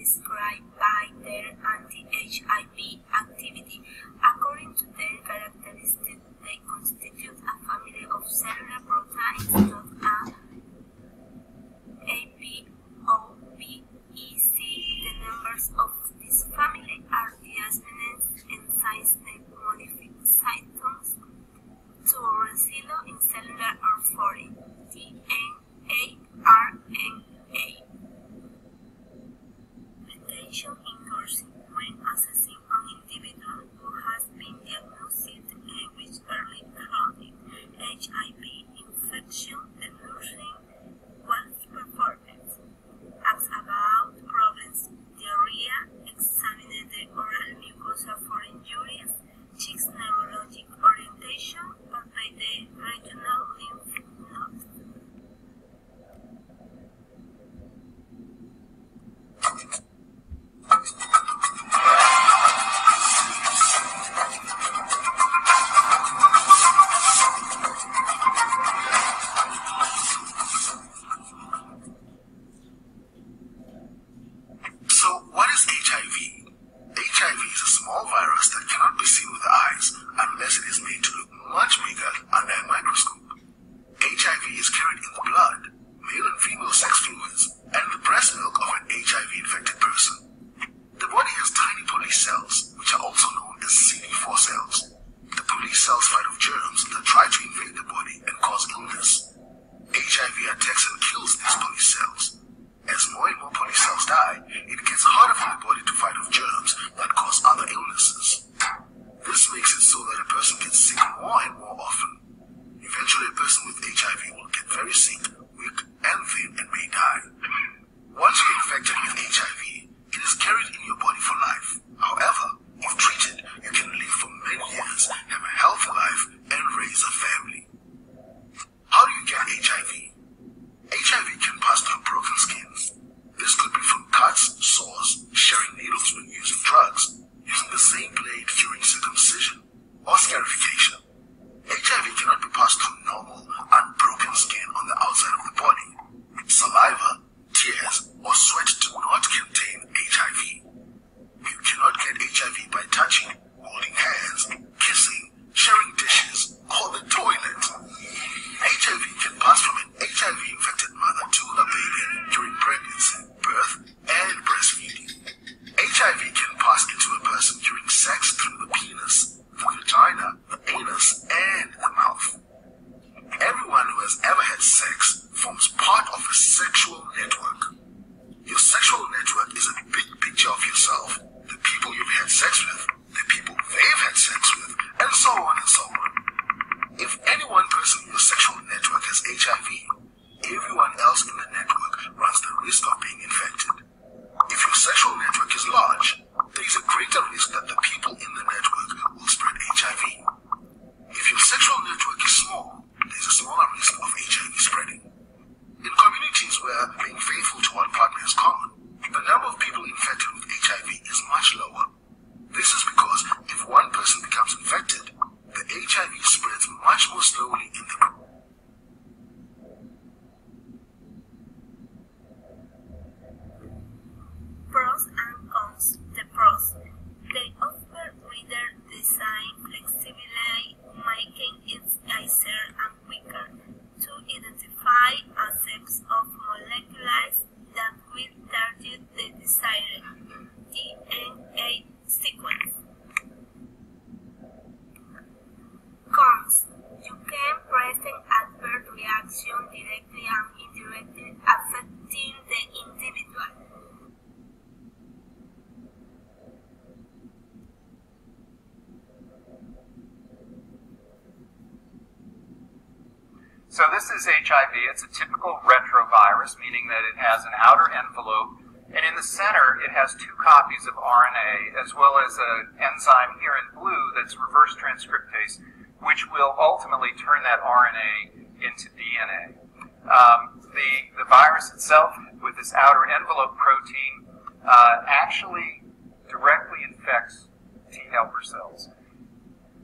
described by their anti-HIV activity. According to their characteristics, they constitute a family of cellular proteins that A-P-O-B-E-C. The members of this family are diaminase enzymes that modify cytons to resilo in cellular orphorin, DNA-RNA. Attention in nursing when assessing an individual who has been diagnosed with early chronic HIV infection. The nursing was performance. Ask about problems, diarrhea, examine the oral mucosa for injuries, checks neurologic orientation, or by the regional lymph nodes. So, what is HIV? HIV is a small virus that cannot be seen with the eyes unless it is made to look much bigger under a microscope. HIV is carried in the blood, male and female sex fluids, and the breast milk of an HIV-infected person. The body has tiny police cells, which are also known as CD4 cells. The police cells fight off germs that try to invade the body and cause illness. HIV attacks and kills these police cells. As more and more police cells die, it gets harder for the body to fight off germs that cause other illnesses. This makes it so that a person gets sick more and more often. Eventually, a person with HIV will get very sick, weak, and thin, and may die. Once you're infected with HIV, it is carried in your body for life. However, if treated, you can live for many years, have a healthy life, and raise a family. How do you get HIV? HIV can pass through broken skins. This could be from cuts, sores, sharing needles when using drugs, using the same blade during circumcision, or scarification. HIV cannot be passed through normal, unbroken skin on the outside of the body. Saliva, tears, or sweat do not contain HIV. You cannot get HIV by touching, holding hands, kissing, sharing dishes, or the toilet. HIV can pass from an HIV-infected mother to her baby during pregnancy, birth, and breastfeeding. HIV can pass into a person during sex through the penis, the vagina, the anus, and the mouth. Everyone who has ever had sex forms part of a sexual network. Your sexual network is a big picture of yourself, the people you've had sex with, the people they've had sex with, and so on and so on. If any one person in your sexual network has HIV, everyone else in the network runs the risk of being infected. If your sexual network is large, there is a greater risk that the people in the network will spread HIV. If your sexual network is small, there is a smaller risk of HIV spreading. In communities where being faithful to one partner is common, the number of people infected with HIV is much lower. This is because if one person becomes infected, the HIV spreads much more slowly in the group. Pros and cons. The pros. They offer reader design flexibility, making it easier and quicker to identify aspects of molecules that will target the desired DNA sequence. Cons. You can present adverse reaction directly and indirectly affecting the individual. So this is HIV. It's a typical retrovirus, meaning that it has an outer envelope, and in the center it has two copies of RNA, as well as an enzyme here in blue that's reverse transcriptase, which will ultimately turn that RNA into DNA. The virus itself, with this outer envelope protein, actually directly infects T helper cells.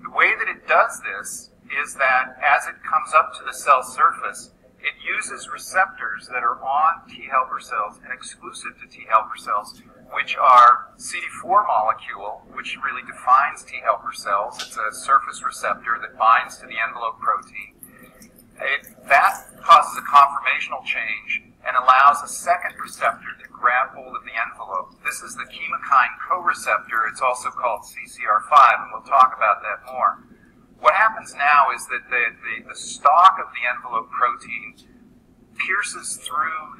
The way that it does this is that as it comes up to the cell surface, it uses receptors that are on T helper cells and exclusive to T helper cells which are CD4 molecule, which really defines T helper cells. It's a surface receptor that binds to the envelope protein. That causes a conformational change and allows a second receptor to grab hold of the envelope. This is the chemokine co-receptor. It's also called CCR5, and we'll talk about that more. What happens now is that the stalk of the envelope protein pierces through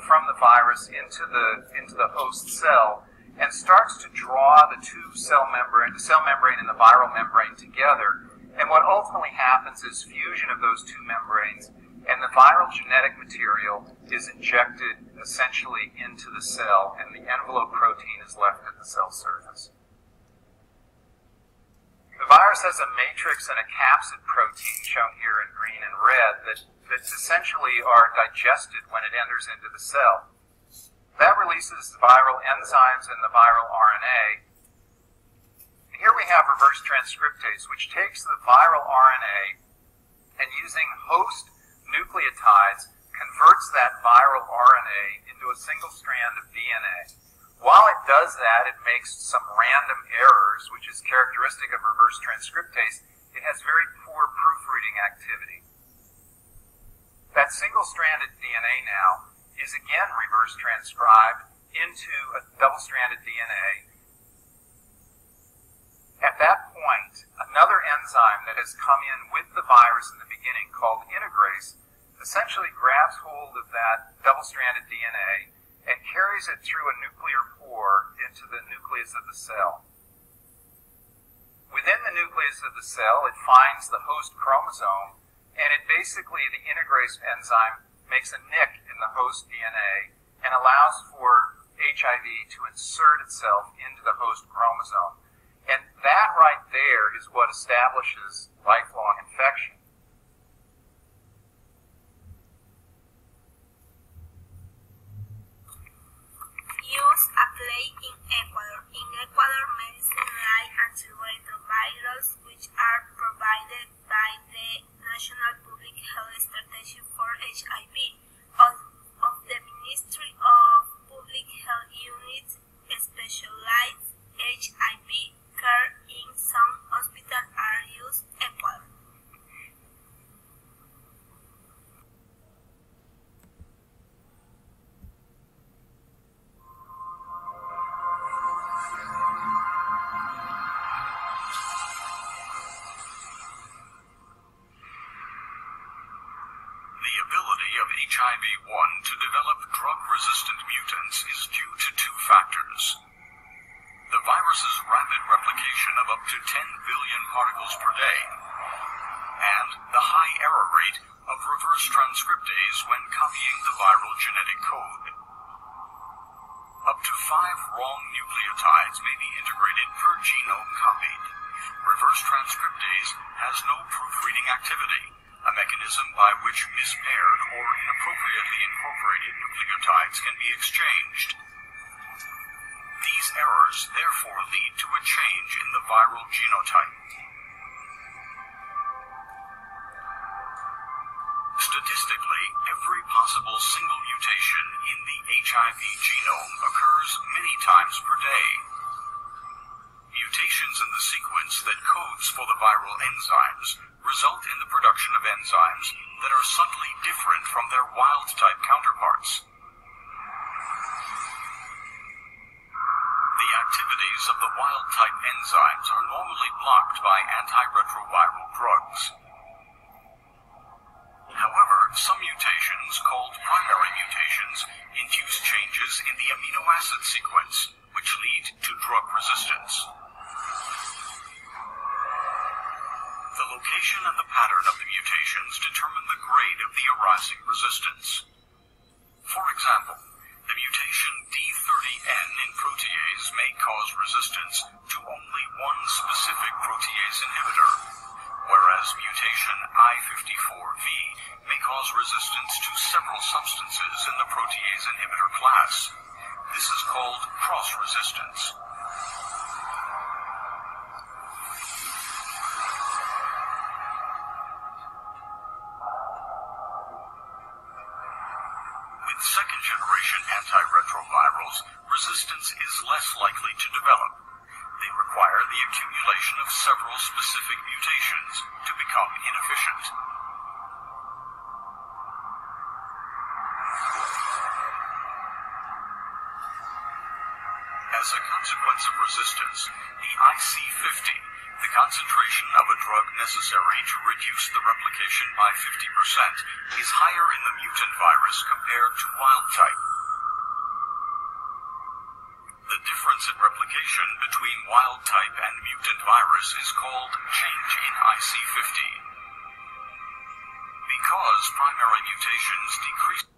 from the virus into the host cell and starts to draw the cell membrane and the viral membrane together. And what ultimately happens is fusion of those two membranes, and the viral genetic material is injected essentially into the cell, and the envelope protein is left at the cell surface. The virus has a matrix and a capsid protein, shown here in green and red, that essentially are digested when it enters into the cell. That releases the viral enzymes and the viral RNA. Here we have reverse transcriptase, which takes the viral RNA and, using host nucleotides, converts that viral RNA into a single strand of DNA. While it does that, it makes some random errors, which is characteristic of reverse transcriptase. It has very poor proofreading activity. That single-stranded DNA now is again reverse transcribed into a double-stranded DNA. At that point, another enzyme that has come in with the virus in the beginning, called integrase, essentially grabs hold of that double-stranded DNA and carries it through a nuclear pore into the nucleus of the cell. Within the nucleus of the cell, it finds the host chromosome, and the integrase enzyme makes a nick in the host DNA and allows for HIV to insert itself into the host chromosome. And that right there is what establishes lifelong infection. Use applied in Ecuador. In Ecuador, medicine like antiretrovirals, which are provided by the National Public Health Strategy for HIV of the Ministry of Public Health Units, specialized HIV care in some hospitals are used in Ecuador. The ability of HIV-1 to develop drug-resistant mutants is due to two factors: the virus's rapid replication of up to 10 billion particles per day, and the high error rate of reverse transcriptase when copying the viral genetic code. Up to 5 wrong nucleotides may be integrated per genome copied. Reverse transcriptase has no proofreading activity, a mechanism by which mispaired or inappropriately incorporated nucleotides can be exchanged. These errors therefore lead to a change in the viral genotype. Statistically, every possible single mutation in the HIV genome occurs many times per day. Mutations in the sequence that codes for the viral enzymes result in the production of enzymes that are subtly different from their wild-type counterparts. The activities of the wild-type enzymes are normally blocked by antiretroviral drugs. However, some mutations, called primary mutations, induce changes in the amino acid sequence, which lead to drug resistance. The location and the pattern of the mutations determine the grade of the arising resistance. For example, the mutation D30N in protease may cause resistance to only one specific protease inhibitor, whereas mutation I54V may cause resistance to several substances in the protease inhibitor class. This is called cross-resistance. second-generation antiretrovirals, resistance is less likely to develop. They require the accumulation of several specific mutations to become inefficient. As a consequence of resistance, the IC50, the concentration of a drug necessary to reduce the replication by 50%, is higher in the mutant virus compared to wild type. The difference in replication between wild type and mutant virus is called change in IC50. Because primary mutations decrease